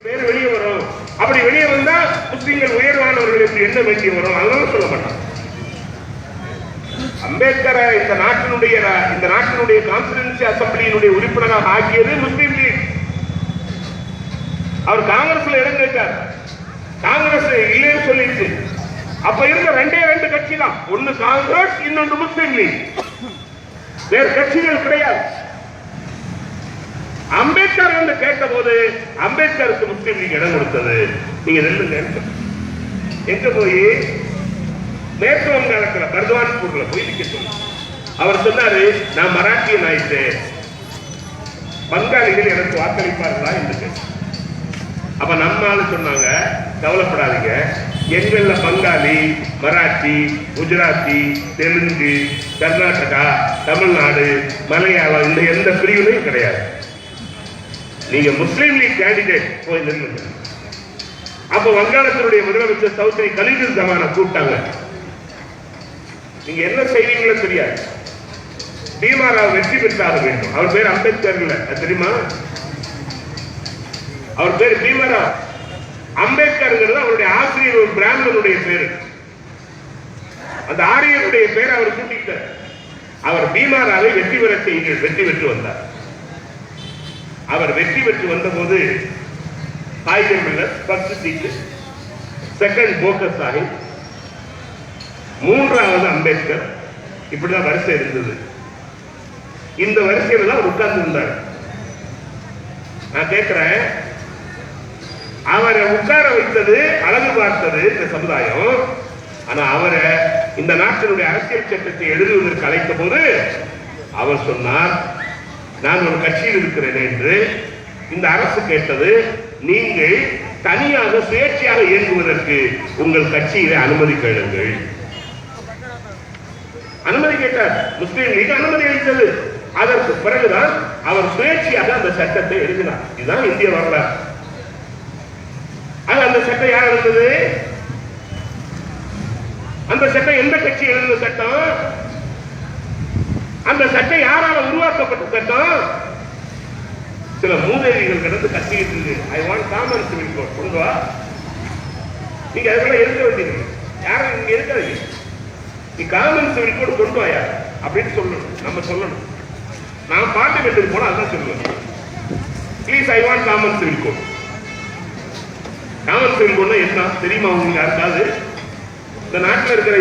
பேர் வெளியே வரும். அப்படி வெளியே வந்தா முஸ்லிம்கள் உயர்வானவர்களுக்கு என்ன வேண்டிய வரும், அதனால சொல்ல மாட்டாங்க. அம்பேத்கரை இந்த நாட்டினுடைய கான்ஸ்டிடியூன்சி அசம்பிளியினுடைய உறுப்பினராக ஆக்கியது முஸ்லீம் லீக். அவர் காங்கிரஸ்ல இடம் கேட்டார், காங்கிரஸ் இல்லைன்னு சொல்லிடுச்சு. அப்ப இருந்த ரெண்டு கட்சி தான், ஒன்னு காங்கிரஸ், இன்னொன்று முஸ்லீம் லீக். வேறு கட்சிகள் கிடையாது. அம்பேத்கர் வந்து கேட்ட போது அம்பேத்கருக்கு முஸ்லீம் லீக் இடம் கொடுத்தது. நீங்க நெல்லுங்க எங்க போய் மேற்கு வங்காளத்தில் பர்துவான்பூர்ல போய் நிக்க சொல்லு. அவர் சொன்னாரு, நான் மராட்டியன் ஆயிட்டு பங்காளிகள் எனக்கு வாக்களிப்பார்களா என்று. அப்ப நம்மால சொன்னாங்க, கவலைப்படாதீங்க, எங்கள்ல பங்காளி, மராட்டி, குஜராத்தி, தெலுங்கு, கர்நாடகா, தமிழ்நாடு, மலையாளம் இந்த எந்த பிரிவினையும் கிடையாது. நீங்க முஸ்லீம் லீக் கேண்டிடேட் போய் நில்லுங்க. அப்ப வங்காளத்தினுடைய முதலமைச்சர் சௌத்ரி கலீலுல் ஜமானை கூப்பிட்டாங்க. நீங்க என்ன செய்வீங்களோ தெரியாது, பீமாராவ் வெற்றி பெற்றாக வேண்டும். அவர் பேர் அம்பேத்கர் இல்ல, தெரியுமா? அவர் பேர் பீமாராவ். அம்பேத்கர் அவருடைய ஆசிரியர் ஒரு பிராமணனுடைய பேரு. அந்த ஆரியருடைய பேர் அவர் கூட்டிட்டார். அவர் பீமாராவை வெற்றி பெற செய்யுங்கள். வெற்றி பெற்று வந்தார். அவர் வெற்றி பெற்று வந்த போது ஃபர்ஸ்ட் சீட்டு, செகண்ட் போகஸ் சாஹிப், மூன்றாவது அம்பேத்கர். இப்படிதான் வரிசை இருந்தது. இந்த வரிசையில் தான் உட்கார்ந்து இருந்தார். நான் கேட்கிறேன், அவரை உட்கார வைத்தது, அழகு பார்த்தது இந்த சமுதாயம். ஆனா அவரை இந்த நாட்டினுடைய அரசியல் சட்டத்தை எழுதுவதற்கு அழைத்த போது அவர் சொன்னார், நான் ஒரு கட்சியில் இருக்கிறேன் என்று. இந்த அரசு கேட்டது, நீங்கள் தனியாக சுயேட்சையாக இயங்குவதற்கு உங்கள் கட்சியிலே அனுமதி கேளுங்கள். அனுமதி கேட்டார். முஸ்லீம் லீக் அனுமதி அளித்தது. அதற்கு பிறகுதான் அவர் சுயேட்சையாக அந்த சட்டத்தை எழுதினார். இதுதான் இந்திய வரலாறு. அந்த சட்டம் யார் எழுந்தது? அந்த சட்டம் எந்த கட்சி எழுதின சட்டம்? அந்த சட்டம் யாரால உருவாக்கப்பட்ட சட்டம்? சில மூதேவிகள் கிடந்து கத்திக்கிட்டு இருக்கு, I want common civil code கொண்டு வா. நீங்க அதுக்கெல்லாம் இருக்க வேண்டியது யாரும் இங்க இருக்காது. நீ காமன் சிவில் கோட் கொண்டு வாயா அப்படின்னு சொல்லணும். நம்ம சொல்லணும். நான் பார்லிமெண்ட்டுக்கு போனா அதான் சொல்லுவேன், please I want common civil code. Common civil கோட்னா என்ன தெரியுமா உங்களுக்கு யாருக்காவது? இந்த நாட்டில் இருக்கிற